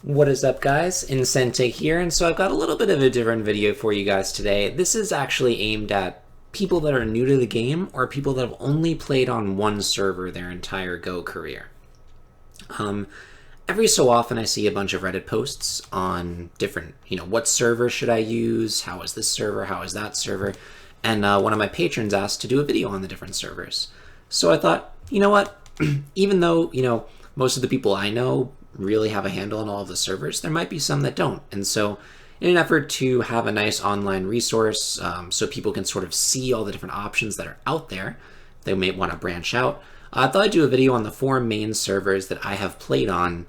What is up, guys? Sente here, and so I've got a little bit of a different video for you guys today. This is actually aimed at people that are new to the game or people that have only played on one server their entire Go career. Every so often I see a bunch of Reddit posts on different, what server should I use? How is this server? How is that server? And one of my patrons asked to do a video on the different servers. So I thought, you know what? Even though, most of the people I know really have a handle on all of the servers, there might be some that don't. And so in an effort to have a nice online resource so people can sort of see all the different options that are out there, they may want to branch out, I thought I'd do a video on the 4 main servers that I have played on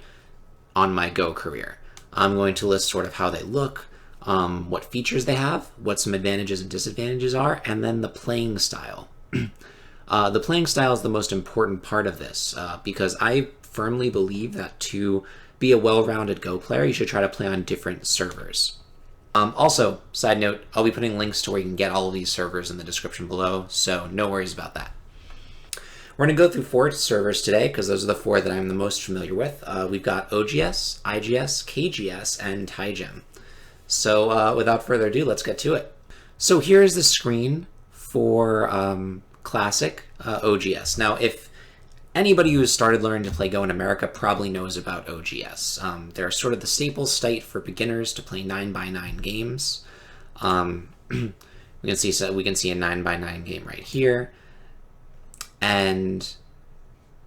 my Go career. I'm going to list sort of how they look, what features they have, what some advantages and disadvantages are, and then the playing style. The playing style is the most important part of this because I firmly believe that to be a well-rounded Go player, you should try to play on different servers. Also, side note, I'll be putting links to where you can get all of these servers in the description below, so no worries about that. We're going to go through 4 servers today because those are the 4 that I'm the most familiar with. We've got OGS, IGS, KGS, and Tygem. So without further ado, let's get to it. So here's the screen for classic OGS. Now, if anybody who has started learning to play Go in America probably knows about OGS. They're sort of the staple site for beginners to play 9x9 games. We can see a 9x9 game right here. And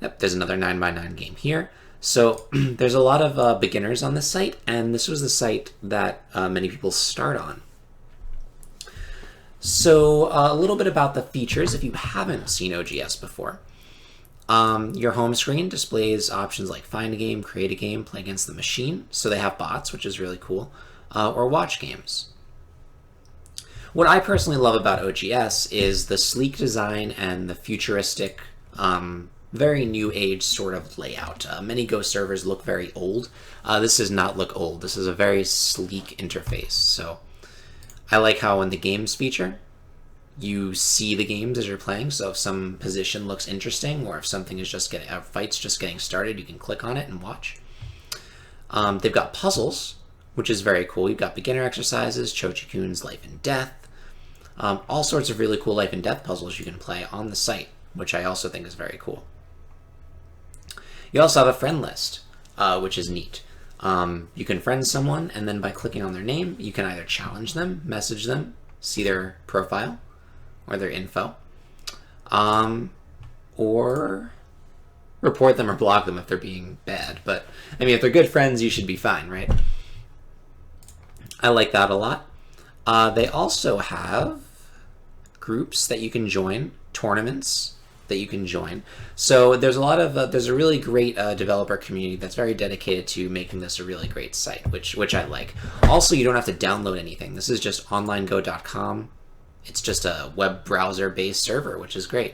yep, there's another 9x9 game here. So there's a lot of beginners on this site, and this was the site that many people start on. So a little bit about the features if you haven't seen OGS before. Your home screen displays options like find a game, create a game, play against the machine. So they have bots, which is really cool, or watch games. What I personally love about OGS is the sleek design and the futuristic, very new age sort of layout. Many Go servers look very old. This does not look old. This is a very sleek interface. So I like how in the games feature, you see the games as you're playing. So if some position looks interesting, or if something is a fight's just getting started, you can click on it and watch. They've got puzzles, which is very cool. You've got beginner exercises, Chochikun's Life and Death, all sorts of really cool life and death puzzles you can play on the site, which I also think is very cool. You also have a friend list, which is neat. You can friend someone, and then by clicking on their name, you can either challenge them, message them, see their profile or their info, or report them or block them if they're being bad. But I mean, if they're good friends, you should be fine, right? I like that a lot. They also have groups that you can join, tournaments that you can join. So there's there's a really great developer community that's very dedicated to making this a really great site, which I like. Also, you don't have to download anything. This is just onlinego.com. It's just a web browser based server, which is great.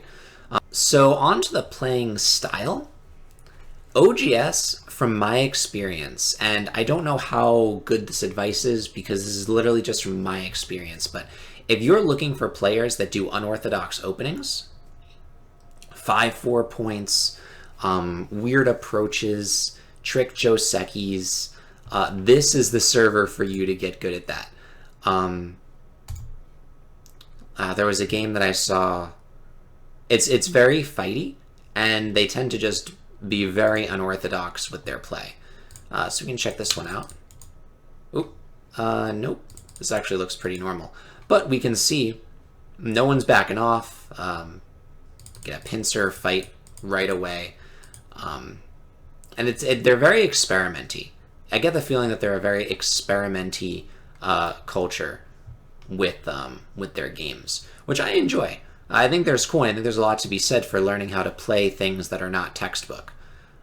So on to the playing style. OGS, from my experience, and I don't know how good this advice is because this is literally just from my experience, but if you're looking for players that do unorthodox openings, 5-4 points, weird approaches, trick Josekis, this is the server for you to get good at that. There was a game that I saw. It's very fighty, and they tend to just be very unorthodox with their play. So we can check this one out. Oop, nope. This actually looks pretty normal. But we can see no one's backing off. Get a pincer fight right away. And they're very experimenty. I get the feeling that they're a very experimenty culture with their games, which I enjoy. I think there's cool, and I think there's a lot to be said for learning how to play things that are not textbook.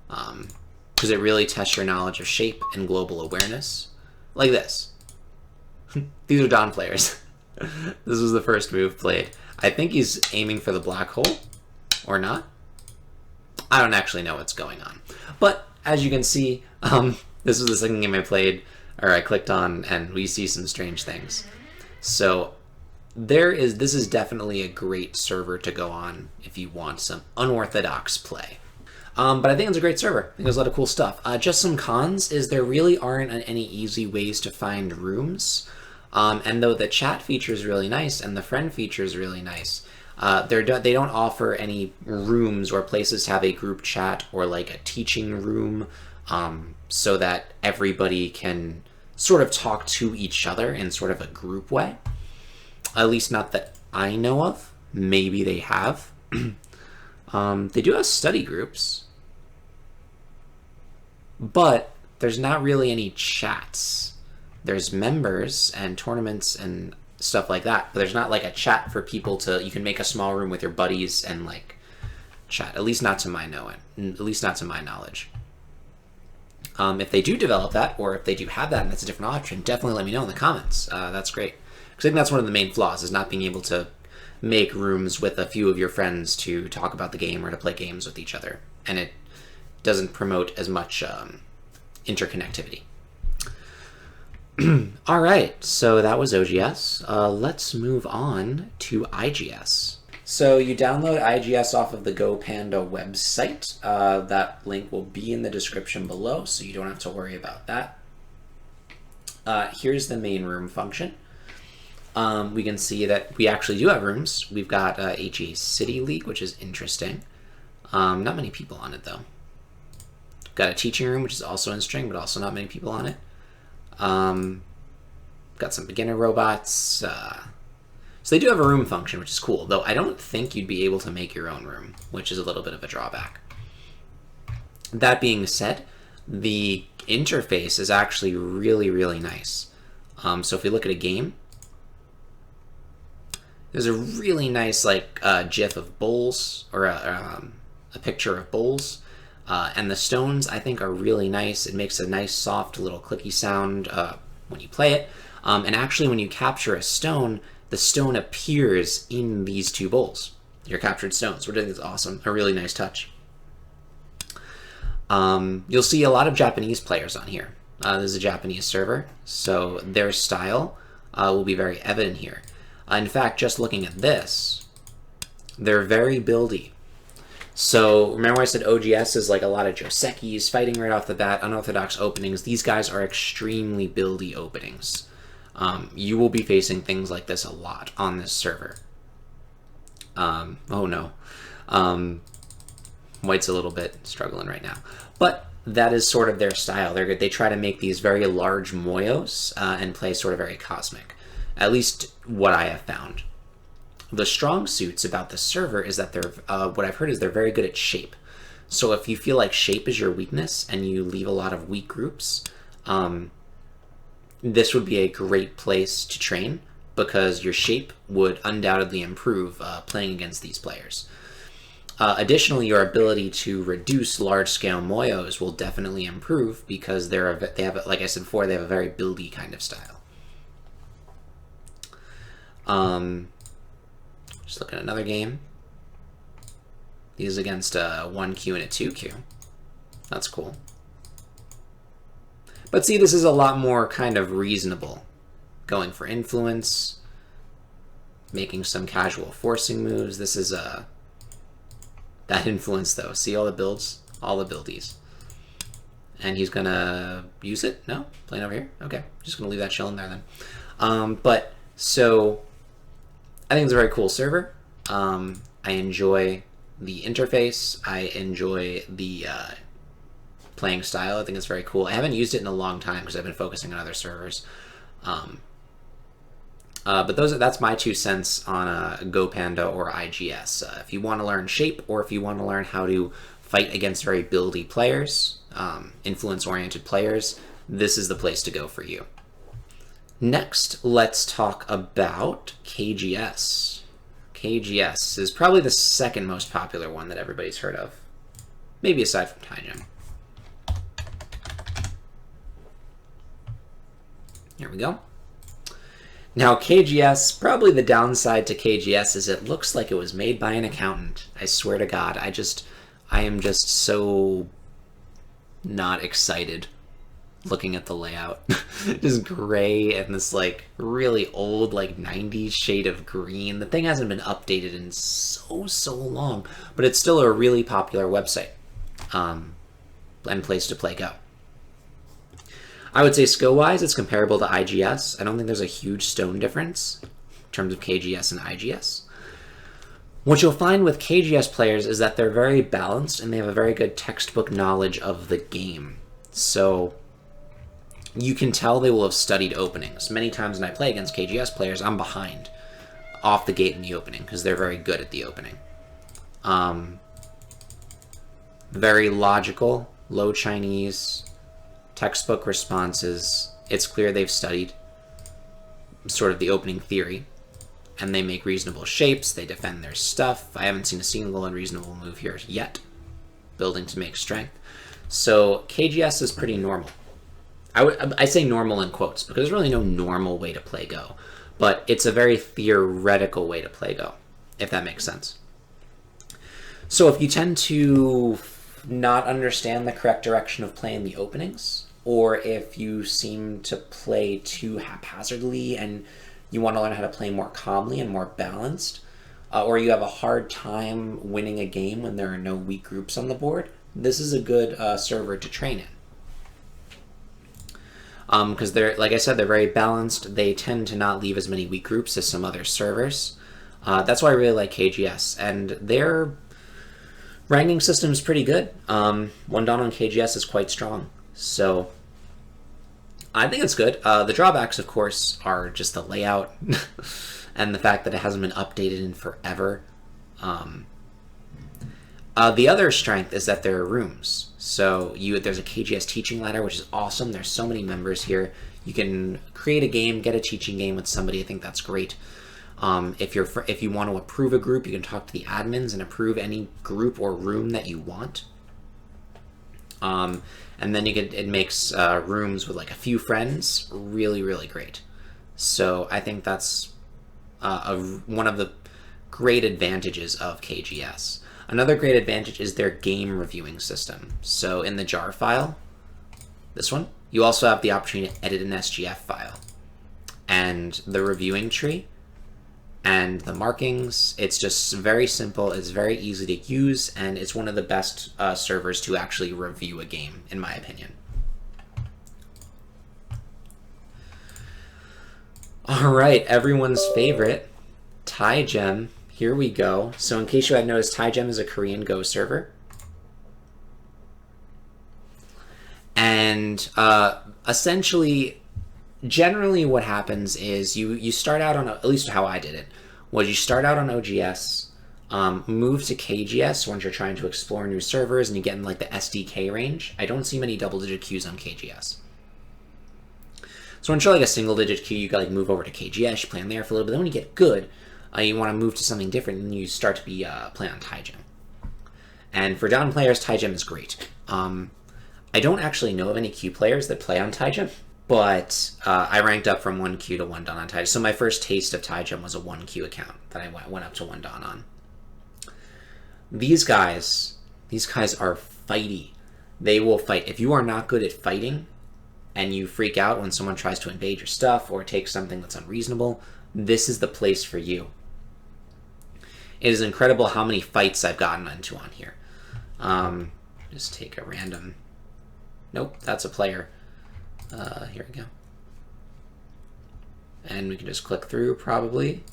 Because it really tests your knowledge of shape and global awareness. Like this. These are Don players. This was the first move played. I think he's aiming for the black hole, or not. I don't actually know what's going on. But as you can see, this was the second game I played, or I clicked on, and we see some strange things. So this is definitely a great server to go on if you want some unorthodox play. But I think it's a great server. I think there's a lot of cool stuff. Just some cons is there really aren't any easy ways to find rooms. And though the chat feature is really nice and the friend feature is really nice, they don't offer any rooms or places to have a group chat or like a teaching room, so that everybody can sort of talk to each other in sort of a group way. At least not that I know of. Maybe they have. They do have study groups, but there's not really any chats. There's members and tournaments and stuff like that, but there's not like a chat for people you can make a small room with your buddies and like chat, at least not to my knowledge. If they do develop that, or if they do have that and that's a different option, definitely let me know in the comments. That's great. Because I think that's one of the main flaws, is not being able to make rooms with a few of your friends to talk about the game or to play games with each other. And it doesn't promote as much interconnectivity. All right, so that was OGS. Let's move on to IGS. So you download IGS off of the GoPanda website. That link will be in the description below, so you don't have to worry about that. Here's the main room function. We can see that we actually do have rooms. We've got HE City League, which is interesting. Not many people on it, though. Got a teaching room, which is also in string, but also not many people on it. Got some beginner robots. So they do have a room function, which is cool, though I don't think you'd be able to make your own room, which is a little bit of a drawback. That being said, the interface is actually really, really nice. So if we look at a game, there's a really nice like GIF of bowls, or a picture of bowls. And the stones, I think, are really nice. It makes a nice, soft, little clicky sound when you play it. And actually, when you capture a stone, the stone appears in these two bowls, your captured stones, which I think is awesome. A really nice touch. You'll see a lot of Japanese players on here. This is a Japanese server, so their style will be very evident here. In fact, just looking at this, they're very buildy. So remember I said OGS is like a lot of Josekis, fighting right off the bat, unorthodox openings. These guys are extremely buildy openings. You will be facing things like this a lot on this server. Oh no. White's a little bit struggling right now. But that is sort of their style. They try to make these very large moyos and play sort of very cosmic. At least what I have found. The strong suits about the server is that what I've heard is they're very good at shape. So if you feel like shape is your weakness and you leave a lot of weak groups, this would be a great place to train, because your shape would undoubtedly improve playing against these players. Additionally, your ability to reduce large-scale moyos will definitely improve, because they have, like I said before, they have a very buildy kind of style. Just looking at another game. These against a 1Q and a 2Q. That's cool. But see, this is a lot more kind of reasonable. Going for influence, making some casual forcing moves. This is that influence though. See all the builds? All the buildies. And he's gonna use it? No? Playing over here? Okay. Just gonna leave that chilling there then. But so I think it's a very cool server. I enjoy the interface. I enjoy the playing style. I think it's very cool. I haven't used it in a long time because I've been focusing on other servers. But that's my 2 cents on GoPanda or IGS. If you want to learn shape, or if you want to learn how to fight against very buildy players, influence-oriented players, this is the place to go for you. Next, let's talk about KGS. KGS is probably the second most popular one that everybody's heard of. Maybe aside from Tygem. Here we go. Now KGS, probably the downside to KGS is it looks like it was made by an accountant. I swear to God, I am just so not excited looking at the layout. Just gray and this like really old like 90s shade of green. The thing hasn't been updated in so long, but it's still a really popular website. and place to play Go. I would say skill-wise, it's comparable to IGS. I don't think there's a huge stone difference in terms of KGS and IGS. What you'll find with KGS players is that they're very balanced and they have a very good textbook knowledge of the game. So you can tell they will have studied openings. Many times when I play against KGS players, I'm behind off the gate in the opening because they're very good at the opening. Very logical, low Chinese, textbook responses. It's clear they've studied sort of the opening theory, and they make reasonable shapes. They defend their stuff. I haven't seen a single unreasonable move here yet. Building to make strength. So KGS is pretty normal. I say normal in quotes because there's really no normal way to play Go, but it's a very theoretical way to play Go, if that makes sense. So if you tend to not understand the correct direction of playing the openings, or if you seem to play too haphazardly and you want to learn how to play more calmly and more balanced, or you have a hard time winning a game when there are no weak groups on the board, this is a good server to train in. Because they're, like I said, they're very balanced. They tend to not leave as many weak groups as some other servers. That's why I really like KGS, and their ranking system is pretty good. One Dawn on KGS is quite strong, so I think it's good. The drawbacks, of course, are just the layout and the fact that it hasn't been updated in forever. The other strength is that there are rooms. So there's a KGS teaching ladder, which is awesome. There's so many members here. You can create a game, get a teaching game with somebody. I think that's great. If you want to approve a group, you can talk to the admins and approve any group or room that you want. And then it makes rooms with like a few friends really, really great. So I think that's one of the great advantages of KGS. Another great advantage is their game reviewing system. So in the jar file, this one, you also have the opportunity to edit an SGF file. And the reviewing tree and the markings, it's just very simple, it's very easy to use, and it's one of the best servers to actually review a game, in my opinion. All right, everyone's favorite, Tygem. Here we go. So in case you hadn't noticed, Tygem is a Korean Go server. And essentially, generally what happens is you start out on, at least how I did it, was you start out on OGS, move to KGS once you're trying to explore new servers and you get in like the SDK range. I don't see many double-digit queues on KGS. So once you're like a single-digit queue, you gotta like move over to KGS, you play on there for a little bit. Then when you get good, you want to move to something different, and you start to be play on Tygem. And for Dawn players, Tygem is great. I don't actually know of any queue players that play on Tygem, but I ranked up from 1 queue to 1 Dawn on Tygem. So my first taste of Tygem was a 1 queue account that I went up to 1 Dawn on. These guys are fighty. They will fight. If you are not good at fighting and you freak out when someone tries to invade your stuff or take something that's unreasonable, this is the place for you. It is incredible how many fights I've gotten into on here. Just take a random... Nope, that's a player. Here we go. And we can just click through, probably.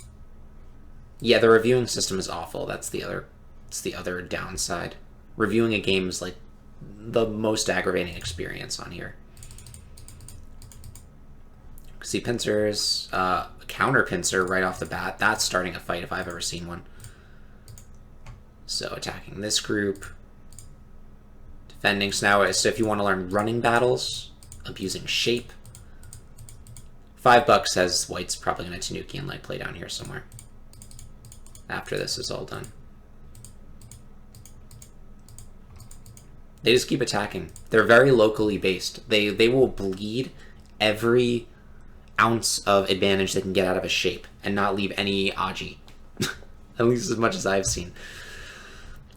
Yeah, the reviewing system is awful. It's the other downside. Reviewing a game is like the most aggravating experience on here. See pincers, counter pincer right off the bat. That's starting a fight if I've ever seen one. So attacking this group, defending. So now, so if you want to learn running battles, abusing shape, $5 says white's probably going to Tanuki and like play down here somewhere after this is all done. They just keep attacking. They're very locally based. They will bleed every ounce of advantage they can get out of a shape and not leave any Aji. At least as much as I've seen.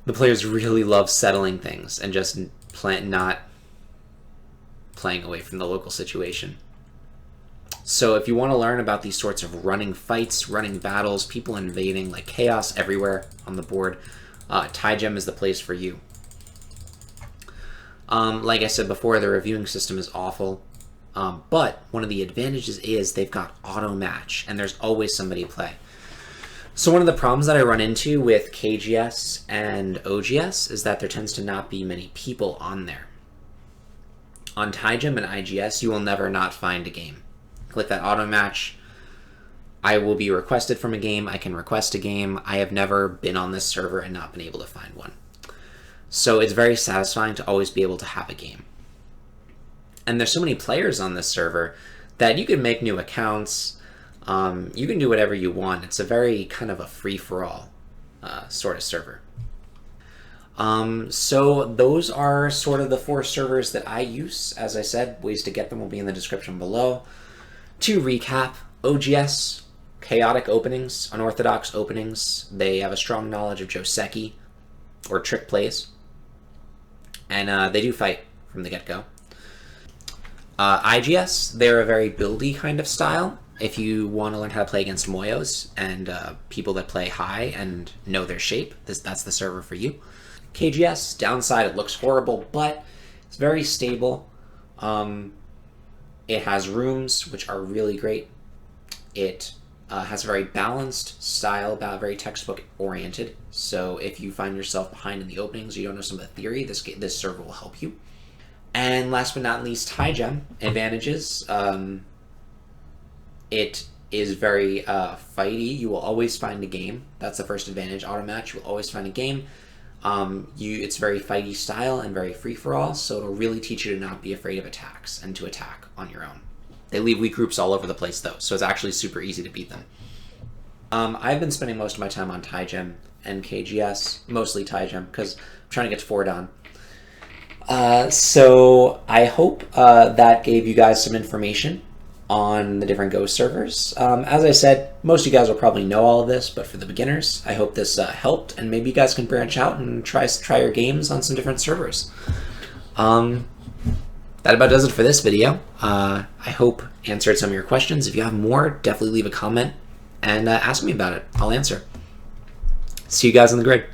The players really love settling things and just not playing away from the local situation. So if you want to learn about these sorts of running fights, running battles, people invading, like chaos everywhere on the board, Tygem is the place for you. Like I said before, the reviewing system is awful. But one of the advantages is they've got auto match, and there's always somebody to play. So one of the problems that I run into with KGS and OGS is that there tends to not be many people on there. On Tygem and IGS, you will never not find a game. Click that auto match. I will be requested from a game. I can request a game. I have never been on this server and not been able to find one. So it's very satisfying to always be able to have a game. And there's so many players on this server that you can make new accounts. You can do whatever you want. It's a very kind of a free-for-all sort of server. So those are sort of the 4 servers that I use. As I said, ways to get them will be in the description below. To recap, OGS, chaotic openings, unorthodox openings. They have a strong knowledge of Joseki, or trick plays. And they do fight from the get-go. IGS, they're a very buildy kind of style. If you want to learn how to play against Moyos and people that play high and know their shape, that's the server for you. KGS, downside, it looks horrible, but it's very stable. It has rooms, which are really great. It has a very balanced style, very textbook-oriented. So if you find yourself behind in the openings, you don't know some of the theory, this server will help you. And last but not least, Tygem advantages. It is very fighty. You will always find a game. That's the first advantage. Auto match, you will always find a game. It's very fighty style and very free-for-all, so it'll really teach you to not be afraid of attacks and to attack on your own. They leave weak groups all over the place, though, so it's actually super easy to beat them. I've been spending most of my time on Tygem and KGS, mostly Tygem, because I'm trying to get to 4 Dan. So I hope that gave you guys some information on the different Go servers. As I said, most of you guys will probably know all of this, but for the beginners, I hope this helped, and maybe you guys can branch out and try your games on some different servers. That about does it for this video. I hope answered some of your questions. If you have more, definitely leave a comment and ask me about it. I'll answer. See you guys on the grid.